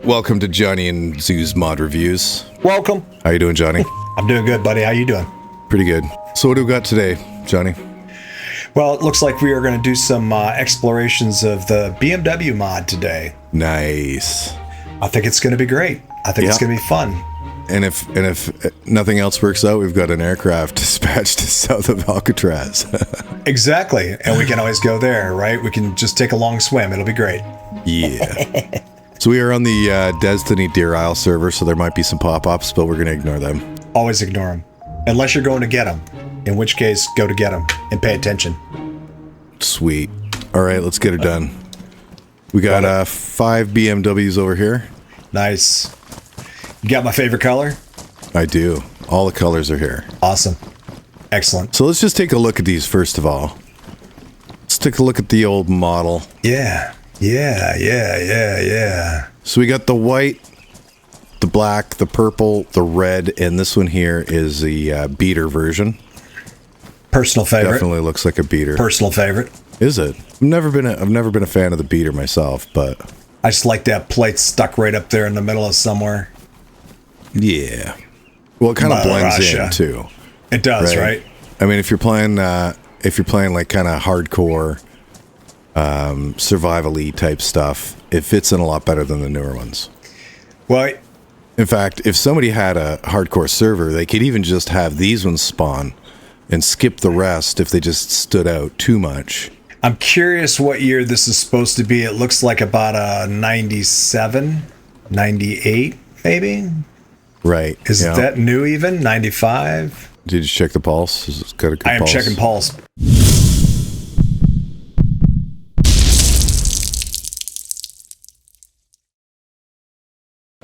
Welcome to Johnny and DayZ Mod Reviews. Welcome. How you doing, Johnny? I'm doing good, buddy. How you doing? Pretty good. So what do we got today, Johnny? Well, it looks like we are going to do some explorations of the BMW mod today. Nice. I think it's going to be great. I think it's going to be fun. And if nothing else works out, we've got an aircraft dispatched to south of Alcatraz. Exactly. And we can always go there, right? We can just take a long swim. It'll be great. Yeah. So we are on the Destiny Deer Isle server, so there might be some pop-ups, but we're going to ignore them. Always ignore them. Unless you're going to get them. In which case, go to get them and pay attention. Sweet. All right, let's get it done. We got 5 BMWs over here. Nice. You got my favorite color? I do. All the colors are here. Awesome. Excellent. So let's just take a look at these first of all. Let's take a look at the old model. Yeah. So we got the white, the black, the purple, the red, and this one here is the beater version. Personal favorite. Definitely looks like a beater. Personal favorite. Is it? I've never been a fan of the beater myself, but I just like that plate stuck right up there in the middle of somewhere. Yeah. Well, it kind of blends in too. It does, right? I mean, if you're playing like kind of hardcore, survival-y type stuff, it fits in a lot better than the newer ones. Well, in fact, if somebody had a hardcore server, they could even just have these ones spawn and skip the rest if they just stood out too much. I'm curious what year this is supposed to be. It looks like about a 97, 98, maybe? Right. Is that new even? 95? Did you check the pulse? Has it got a good pulse? I am checking pulse.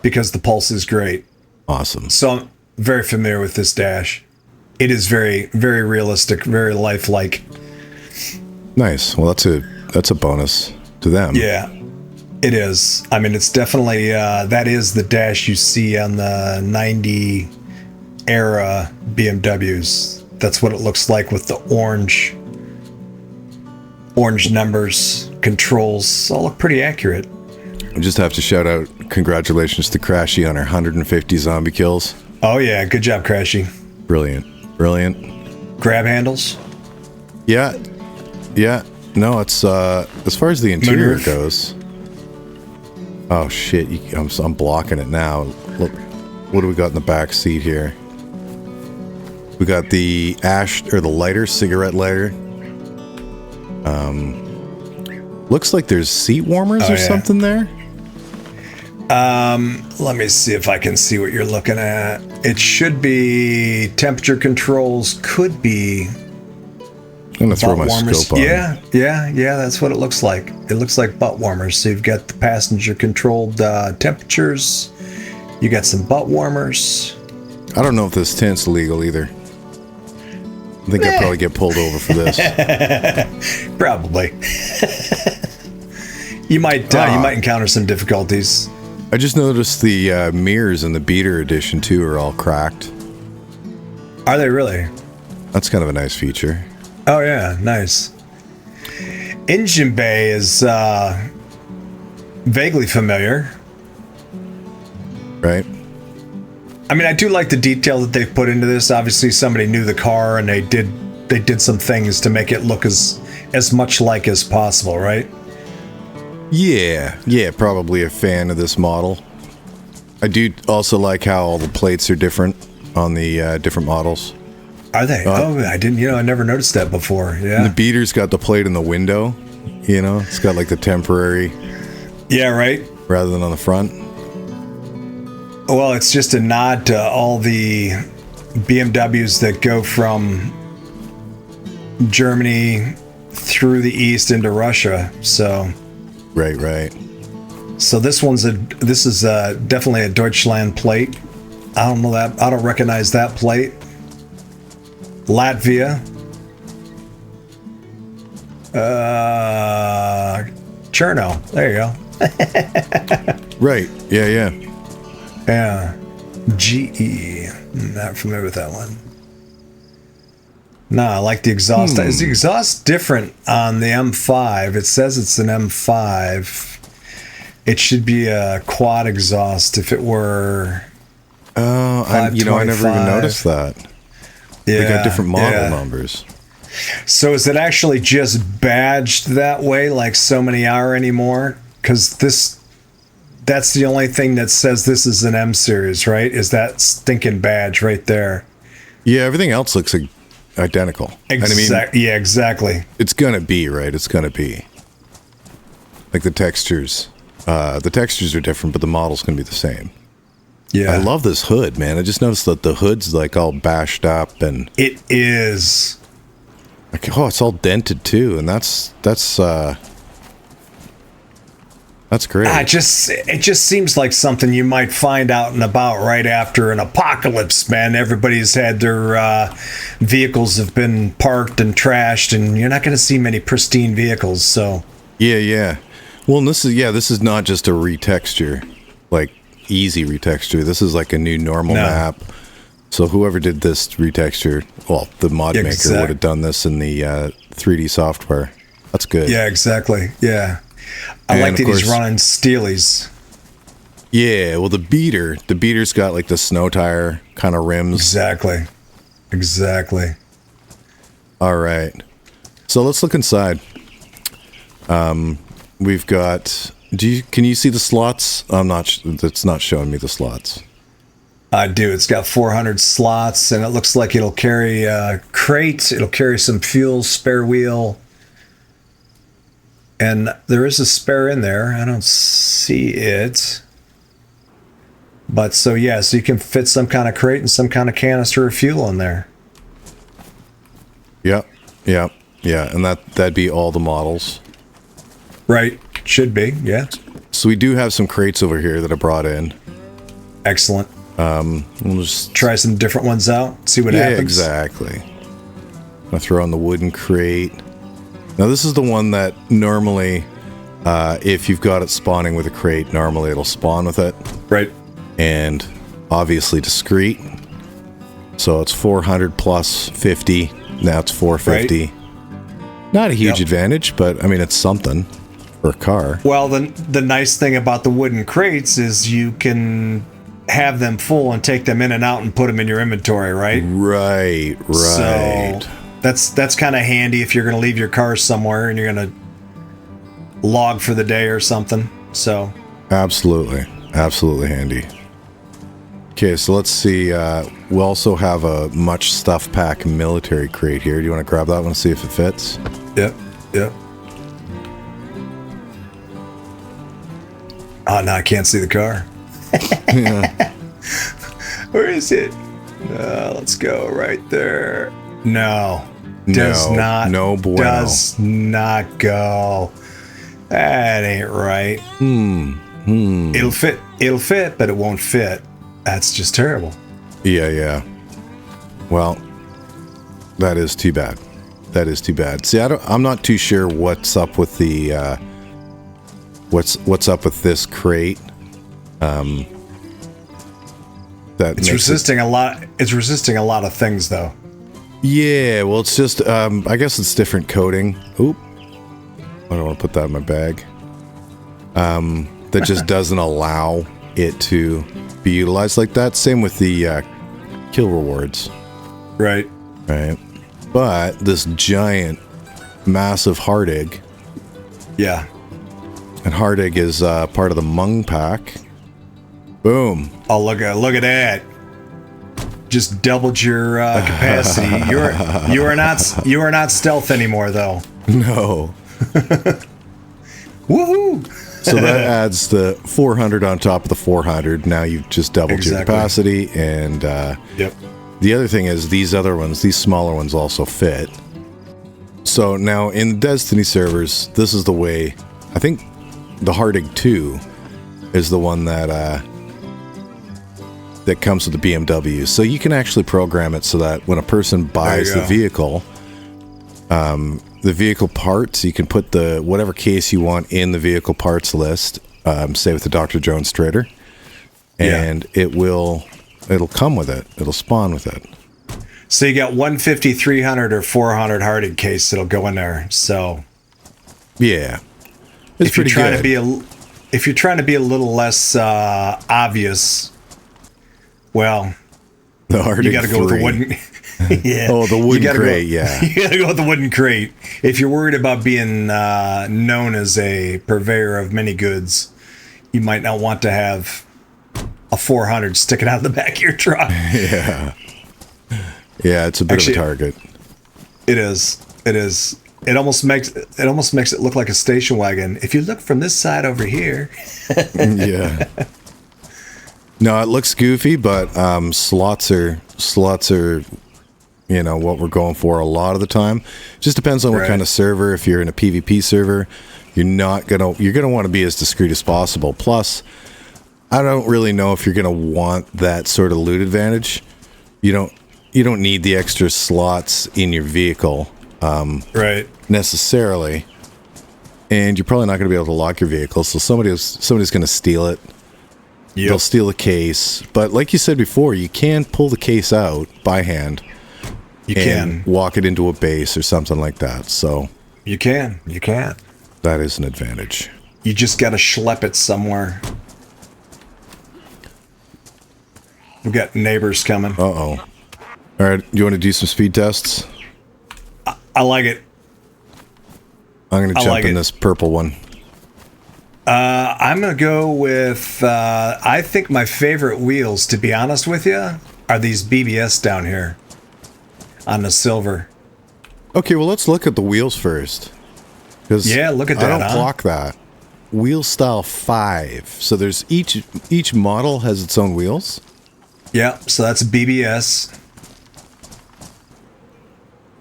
Because the pulse is great. Awesome. So I'm very familiar with this dash. It is very, very realistic, very lifelike. Nice. Well, that's a bonus to them. Yeah, it is. I mean, it's definitely that is the dash you see on the 90 era BMWs. That's what it looks like with the orange numbers, controls. All look pretty accurate. I just have to shout out congratulations to Crashy on her 150 zombie kills. Oh yeah, good job, Crashy. Brilliant. Grab handles? Yeah. No, it's as far as the interior goes. Oh shit, I'm blocking it now. Look, what do we got in the back seat here? We got the cigarette lighter. Looks like there's seat warmers or something there. Let me see if I can see what you're looking at. It should be temperature controls. Could be. I'm gonna throw my scope on. Yeah. That's what it looks like. It looks like butt warmers. So you've got the passenger controlled temperatures. You got some butt warmers. I don't know if this tint's legal either. I think I'd probably get pulled over for this. Probably. You might encounter some difficulties. I just noticed the mirrors in the beater edition too are all cracked. Are they really? That's kind of a nice feature. Oh yeah, nice. Engine bay is vaguely familiar. Right. I mean, I do like the detail that they've put into this. Obviously, somebody knew the car, and they did some things to make it look as much like as possible, right? Yeah, probably a fan of this model. I do also like how all the plates are different on the different models. Are they? I didn't. I never noticed that before. Yeah. And the beater's got the plate in the window. It's got like the temporary. Yeah. Right. Rather than on the front. Well, it's just a nod to all the BMWs that go from Germany through the east into Russia. So. Right. So this is definitely a Deutschland plate. I don't know that. I don't recognize that plate. Latvia. Cherno. There you go. Right. Yeah. Yeah. GE. Not familiar with that one. No, I like the exhaust. Is the exhaust different on the M5? It says it's an M5. It should be a quad exhaust if it were. Oh, I never even noticed that. Yeah, they got different model numbers. So is it actually just badged that way, like so many are anymore? Because that's the only thing that says this is an M series, right? Is that stinking badge right there? Yeah, everything else looks identical. Yeah, exactly. It's gonna be, right? It's gonna be like the textures. The textures are different, but the model's gonna be the same. Yeah, I love this hood, man. I just noticed that the hood's like all bashed up, and it is. Like, it's all dented too, and that's great. It just seems like something you might find out and about right after an apocalypse, man. Everybody's had their vehicles have been parked and trashed, and you're not going to see many pristine vehicles. So yeah. Well, and this is not just a retexture, like easy retexture. This is like a new normal map. So whoever did this retexture, well, the mod maker would have done this in the 3D software. That's good. Yeah, exactly. Yeah. I like that he's running Steelies. Yeah, well, the beater's got like the snow tire kind of rims. Exactly. All right. So let's look inside. We've got, can you see the slots? It's not showing me the slots. I do. It's got 400 slots, and it looks like it'll carry a crate. It'll carry some fuel, spare wheel. And there is a spare in there. I don't see it. But so you can fit some kind of crate and some kind of canister of fuel in there. Yep. And that'd be all the models. Right. Should be, yeah. So we do have some crates over here that I brought in. Excellent. We'll just try some different ones out, see what happens. Yeah, exactly. I'll throw on the wooden crate. Now this is the one that normally, if you've got it spawning with a crate, normally it'll spawn with it. Right. And obviously discrete. So it's 400 plus 50. Now it's 450. Right. Not a huge advantage, but I mean, it's something for a car. Well, the nice thing about the wooden crates is you can have them full and take them in and out and put them in your inventory, right? Right. So that's kind of handy if you're going to leave your car somewhere and you're going to log for the day or something. So absolutely handy. Okay, so let's see. We also have a much stuff pack military crate here. Do you want to grab that one and see if it fits? Yep. Oh, no, I can't see the car. Where is it? Let's go right there. No, does not. No bueno. Does not go. That ain't right. It'll fit, but it won't fit. That's just terrible. Yeah. Well, that is too bad. See, I'm not too sure what's up with the what's up with this crate. It's resisting a lot. It's resisting a lot of things, though. Yeah, well, it's just I guess it's different coating. Oop, I don't want to put that in my bag. That just doesn't allow it to be utilized like that. Same with the kill rewards. Right. But this giant, massive Hardig. Yeah. And Hardig is part of the Mung pack. Boom. Oh, look at that. Just doubled your capacity. You are not stealth anymore, though. No. Woohoo! So that adds the 400 on top of the 400. Now you've just doubled your capacity. And the other thing is these smaller ones also fit. So now in the Destiny servers, this is the way. I think the Hardig 2 is the one that comes with the BMW. So you can actually program it so that when a person buys the vehicle parts, you can put the whatever case you want in the vehicle parts list, say with the Dr. Jones Trader, and it'll come with it. It'll spawn with it. So you got 150, 300, or 400 Hardig case that'll go in there. So yeah, it's if you're trying to be if you're trying to be a little less obvious, well, The Arctic you got to go with the 3. wooden. Yeah. Oh, the wooden crate, yeah. You got to go with the wooden crate. If you're worried about being known as a purveyor of many goods, you might not want to have a 400 sticking out of the back of your truck. Yeah. Yeah, it's a bit of a target. It is. It is. It almost makes it look like a station wagon. If you look from this side over here. Yeah. No, it looks goofy, but slots are what we're going for a lot of the time. Just depends on what kind of server. If you're in a PvP server, you're gonna want to be as discreet as possible. Plus, I don't really know if you're gonna want that sort of loot advantage. You don't need the extra slots in your vehicle, necessarily, and you're probably not gonna be able to lock your vehicle. So somebody's gonna steal it. Yep. They'll steal a case, but like you said before, you can pull the case out by hand. You can walk it into a base or something like that. So you can. That is an advantage. You just got to schlep it somewhere. We've got neighbors coming. Uh-oh. All right, do you want to do some speed tests? I like it. I'm going to jump in this purple one. I'm going to go with, I think my favorite wheels, to be honest with you, are these BBS down here on the silver. Okay, well, let's look at the wheels first. Yeah, look at that. I don't block that. Wheel style 5. So there's each model has its own wheels. Yeah, so that's BBS.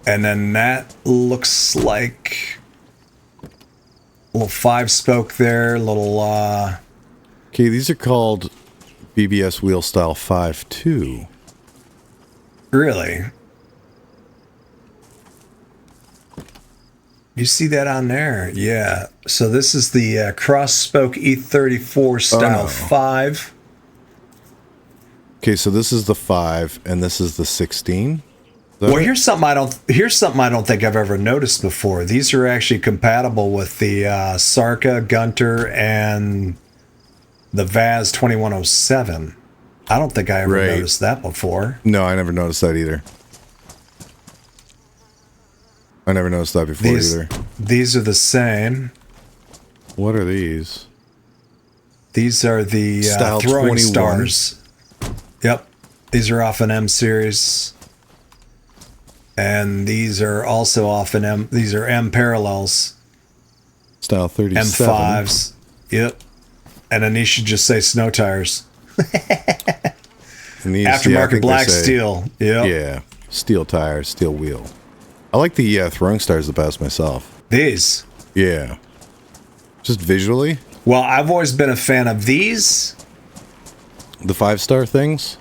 And then that looks like a little 5-spoke there, little Okay, these are called BBS wheel style 5-2. Really? You see that on there? Yeah. So this is the cross-spoke E34 style 5. Okay, so this is the 5 and this is the 16. Well, here's something I don't think I've ever noticed before. These are actually compatible with the Sarka, Gunter, and the VAZ 2107. I don't think I ever noticed that before. No, I never noticed that either. I never noticed that before either. These are the same. What are these? These are the throwing 21. Stars. Yep. These are off an M series. And these are also off an M. These are M parallels. Style 37. M5s. Yep. And then these should just say snow tires. And these, aftermarket black steel. Yep. Yeah. Steel tires, steel wheel. I like the throwing stars the best myself. These? Yeah. Just visually? Well, I've always been a fan of these. The 5-star things?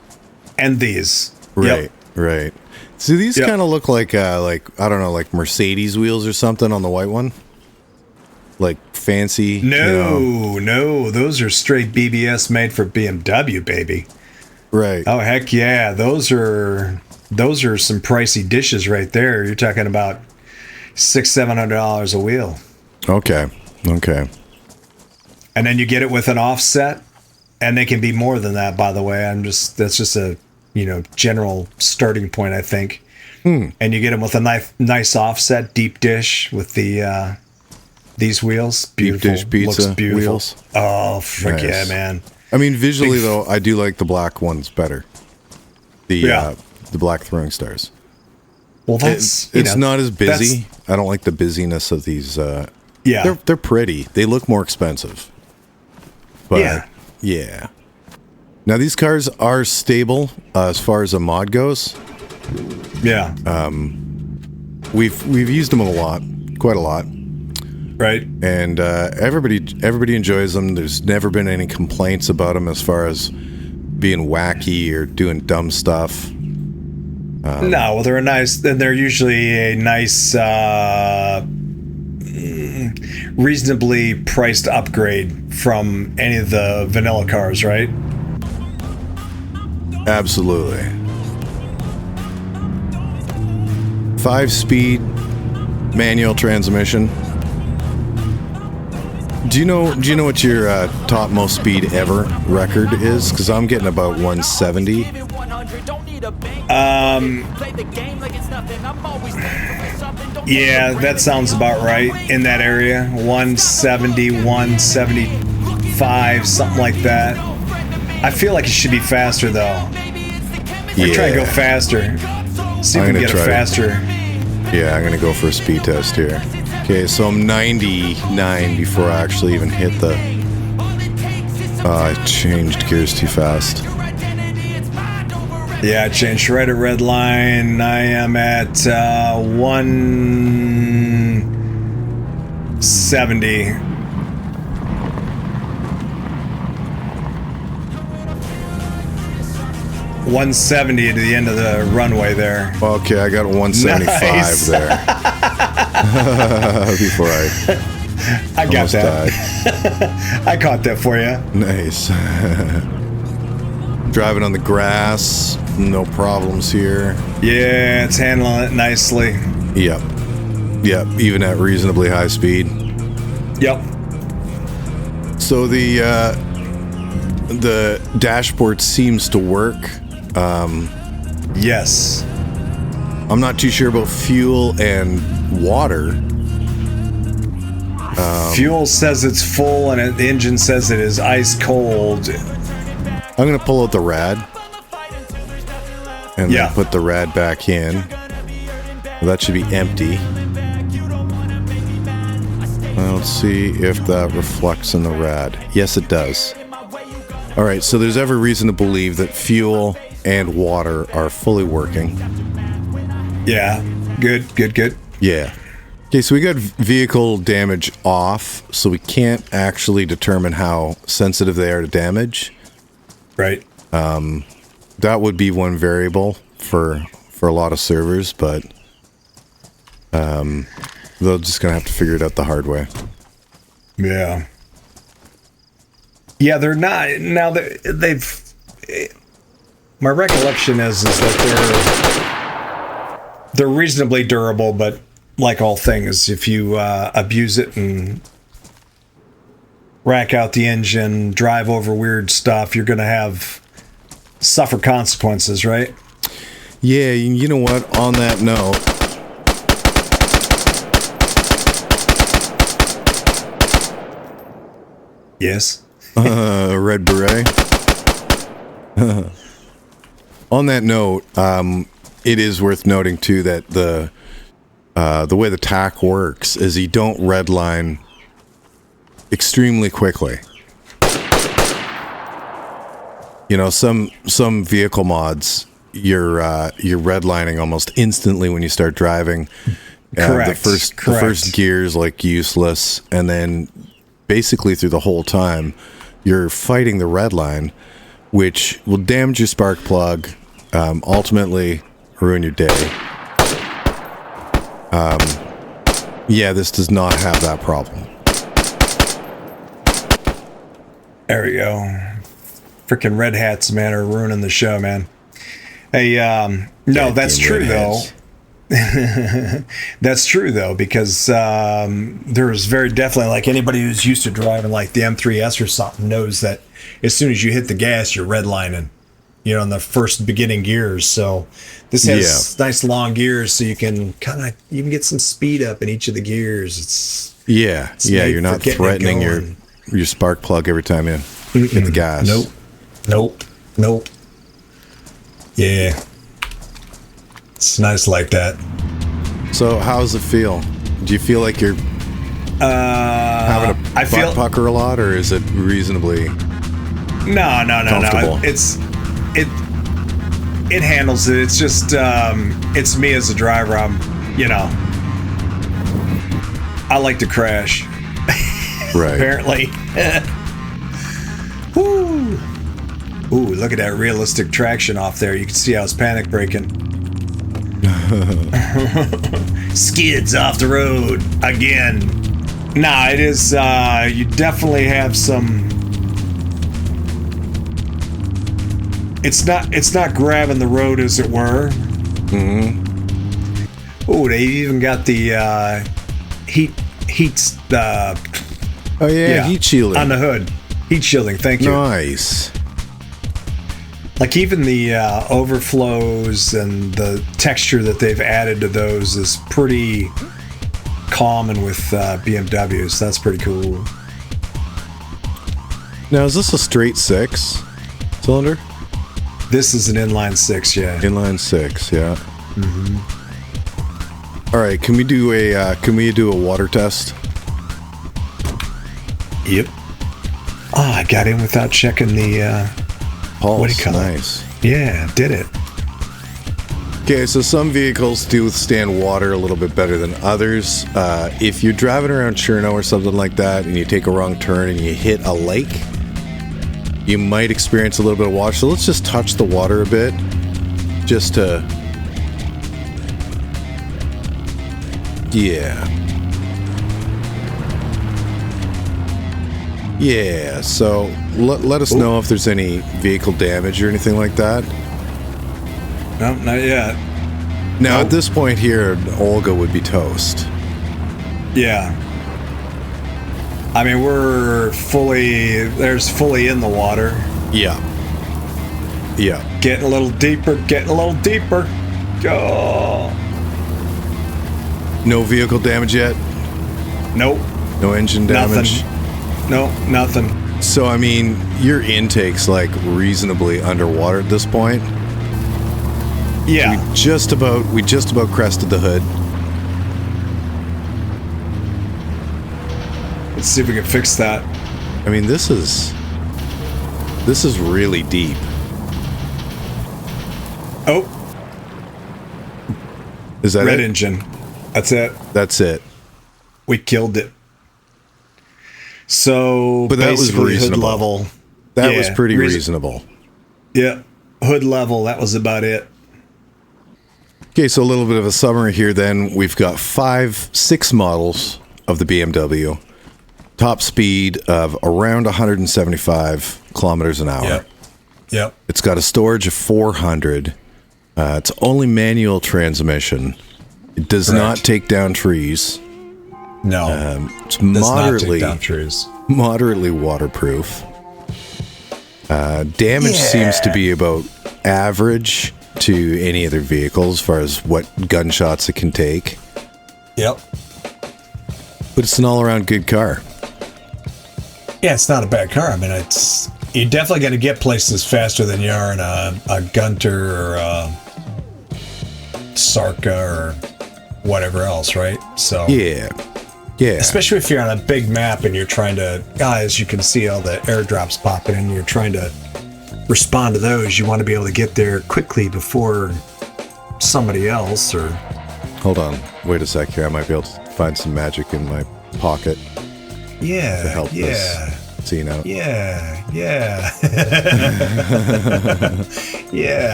And these. Right, right. See, these kind of look like I don't know, like Mercedes wheels or something on the white one. Like fancy. No, those are straight BBS made for BMW, baby. Right. Oh heck yeah, those are some pricey dishes right there. You're talking about $600-700 a wheel. Okay. And then you get it with an offset, and they can be more than that. By the way, that's just a general starting point, I think. And you get them with a nice offset deep dish with the these wheels. Beautiful. Deep dish pizza looks beautiful. Wheels. Oh frick yeah, man! I mean, visually though, I do like the black ones better. The black throwing stars. Well, that's it's not as busy. I don't like the busyness of these. They're pretty. They look more expensive. But yeah. Now these cars are stable as far as a mod goes. Yeah. We've used them quite a lot. Right. And everybody enjoys them. There's never been any complaints about them as far as being wacky or doing dumb stuff. No, well, they're usually a nice, reasonably priced upgrade from any of the vanilla cars, right? Absolutely. 5-speed manual transmission. Do you know what your topmost speed ever record is? Because I'm getting about 170. Yeah, that sounds about right in that area. 170, 175, something like that. I feel like it should be faster though. We're trying to go faster. See if we can get it faster. Yeah, I'm gonna go for a speed test here. Okay, so I'm 99 before I actually even hit the... I changed gears too fast. Yeah, I changed right at red line. I am at 170. $170 to the end of the runway there. Okay, I got 175 nice. There. Before I got that. I caught that for you. Nice. Driving on the grass, no problems here. Yeah, it's handling it nicely. Yep, even at reasonably high speed. Yep. So the dashboard seems to work. Yes. I'm not too sure about fuel and water. Fuel says it's full and the engine says it is ice cold. I'm going to pull out the rad and then put the rad back in. That should be empty. Let's see if that reflects in the rad. Yes, it does. All right, so there's every reason to believe that fuel and water are fully working. Yeah, good. Yeah. Okay, so we got vehicle damage off, so we can't actually determine how sensitive they are to damage. Right. That would be one variable for a lot of servers, but they're just gonna have to figure it out the hard way. Yeah. Yeah, they're not now. They've. My recollection is that they're reasonably durable, but like all things, if you abuse it and rack out the engine, drive over weird stuff, you're going to suffer consequences, right? Yeah, you know what? On that note, yes, Red Beret. On that note, it is worth noting too that the way the TAC works is you don't redline extremely quickly. You know, some vehicle mods you're redlining almost instantly when you start driving. Correct. The first gear is like useless, and then basically through the whole time you're fighting the red line, which will damage your spark plug, ultimately ruin your day. Yeah, this does not have that problem. There we go. Freaking red hats, man, are ruining the show, man. Hey, no, that's true though. That's true though, because there's very definitely, like, anybody who's used to driving like the M3S or something knows that as soon as you hit the gas, you're redlining, you know, in the first beginning gears. So this has nice long gears, so you can get some speed up in each of the gears. It's you're not threatening your spark plug every time you hit the gas. Nope. Yeah. It's nice like that. So how's it feel? Do you feel like you're having a butt pucker a lot, or is it reasonably comfortable? It handles it. It's just it's me as a driver. I like to crash. Right. Apparently. Woo. Ooh, look at that realistic traction off there. You can see how it's panic braking. Skids off the road again. Nah, it is. You definitely have some. It's not grabbing the road, as it were. Mm-hmm. Oh, they even got the Oh yeah, heat shielding on the hood. Heat shielding. Thank you. Nice. Like even the overflows and the texture that they've added to those is pretty common with BMWs. That's pretty cool. Now, is this a straight 6 cylinder? This is an inline 6, yeah. Inline 6, yeah. Mm-hmm. All right, can we do a water test? Yep. Oh, I got in without checking the Pulse, what do you call nice. it? Yeah, did it. Okay, so some vehicles do withstand water a little bit better than others. If you're driving around Cherno or something like that and you take a wrong turn and you hit a lake, you might experience a little bit of water. So let's just touch the water a bit, just to... Yeah, so let us know if there's any vehicle damage or anything like that. No, not yet. Now, at this point here, Olga would be toast. Yeah. I mean, there's fully in the water. Yeah. Yeah. Getting a little deeper. Oh. No vehicle damage yet? Nope. No engine damage? Nothing. No, nothing. So, I mean, your intake's like reasonably underwater at this point. Yeah. We just about crested the hood. Let's see if we can fix that. I mean, this is really deep. Oh. Is that red it? engine? That's it. That's it. We killed it. So, but that was reasonable. Hood level. That was pretty reasonable. Yeah, hood level. That was about it. Okay, so a little bit of a summary here. Then we've got 6 models of the BMW. Top speed of around 175 kilometers an hour. Yep. It's got a storage of 400. It's only manual transmission. It does not take down trees. No. It's moderately waterproof. Damage seems to be about average to any other vehicle as far as what gunshots it can take. Yep. But it's an all-around good car. Yeah, it's not a bad car. I mean, you're definitely going to get places faster than you are in a Gunter or a Sarka or whatever else, right? So yeah. Especially if you're on a big map and you're trying to, as you can see all the airdrops popping in, you're trying to respond to those. You want to be able to get there quickly before somebody else or... Hold on. Wait a sec here. I might be able to find some magic in my pocket. Yeah. To help this scene out. Yeah. Yeah.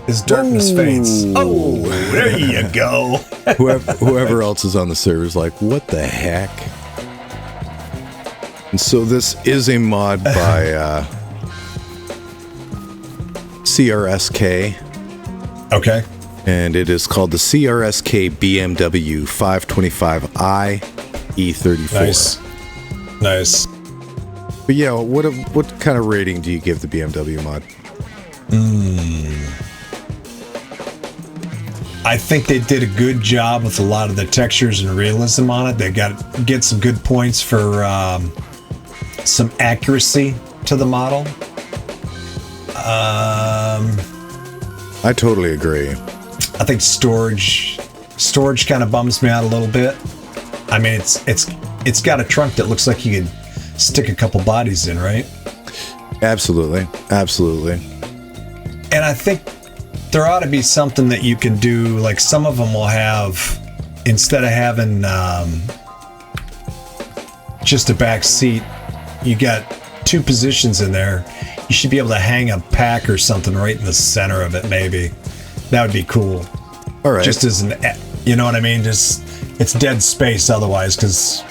His darkness fades. Oh, there you go. Whoever else is on the server is like, what the heck? And so this is a mod by CRSK. Okay. And it is called the CRSK BMW 525i E34. Nice. But yeah, what kind of rating do you give the BMW mod? I think they did a good job with a lot of the textures and realism on it. They get some good points for some accuracy to the model. I totally agree. I think storage kind of bums me out a little bit. I mean, it's got a trunk that looks like you could stick a couple bodies in, right? Absolutely. And I think there ought to be something that you can do. Like some of them will have, instead of having just a back seat, you got 2 positions in there. You should be able to hang a pack or something right in the center of it. Maybe that would be cool. All right. Just as you know what I mean? Just it's dead space otherwise. Because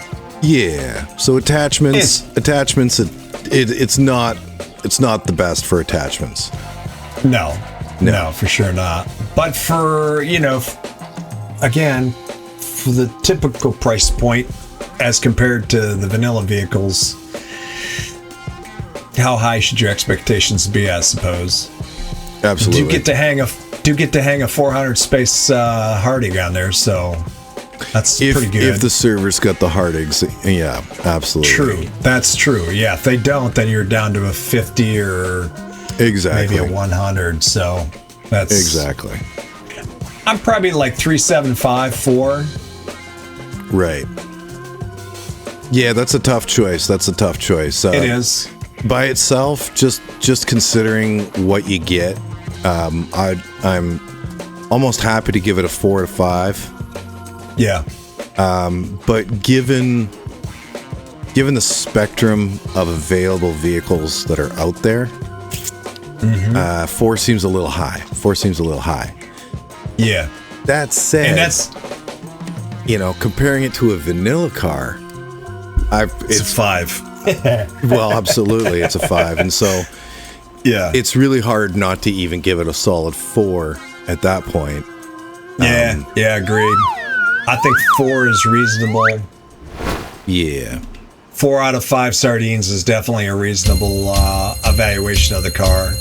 so attachments. It's not the best for attachments. No, for sure not. But for, again, for the typical price point, as compared to the vanilla vehicles, how high should your expectations be? I suppose. Absolutely. Do get to hang a 400 space Harding on there, so that's pretty good. If the server's got the Hardings, yeah, absolutely. True, that's true. Yeah, if they don't, then you're down to a 50 or exactly maybe a 100. So that's exactly. I'm probably like 375, 4. Right. Yeah, that's a tough choice. It is. By itself, just considering what you get, I'm almost happy to give it a 4 to 5. Yeah. But given the spectrum of available vehicles that are out there, 4 seems a little high. Yeah. That said, And that's comparing it to a vanilla car, it's a 5. well, absolutely, it's a 5, and so Yeah. it's really hard not to even give it a solid 4 at that point. Yeah, agreed. I think 4 is reasonable. Yeah. 4 out of 5 sardines is definitely a reasonable evaluation of the car.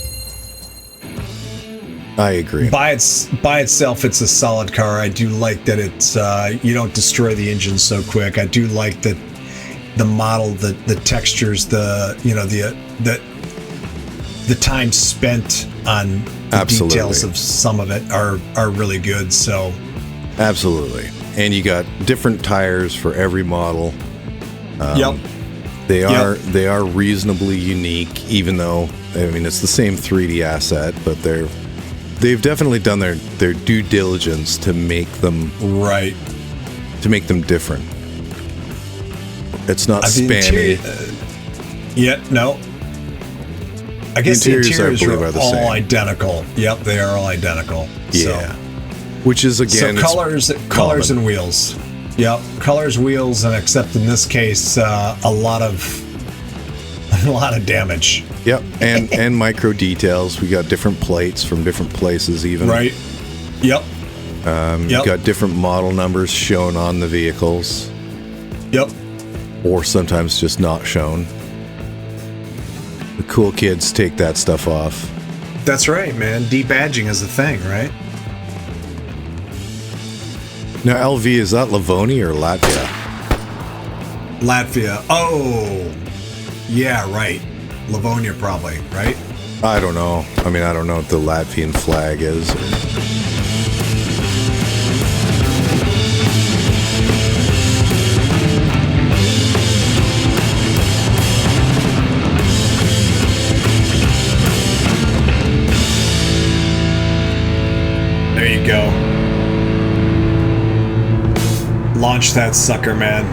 I agree. By itself, it's a solid car. I do like that it's you don't destroy the engine so quick. I do like that the model, the textures, the time spent on the details of some of it are really good. So absolutely. And you got different tires for every model. Yep. They are reasonably unique, even though it's the same 3D asset, but they've definitely done their due diligence to make them right, to make them different. It's not spammy. No. I guess the interiors are all same. identical. Yep, they are all identical. Yeah. So. Which is again, so colors and wheels. Yep, colors, wheels, and except in this case, a lot of damage. Yep, and micro details. We got different plates from different places, even. Right. Yep. You've got different model numbers shown on the vehicles. Yep. Or sometimes just not shown. The cool kids take that stuff off. That's right, man. Debadging is a thing, right? Now, LV, is that Livonia or Latvia? Latvia. Oh, yeah, right. Livonia, probably, right? I don't know. I don't know what the Latvian flag is. There you go. Launch that sucker, man.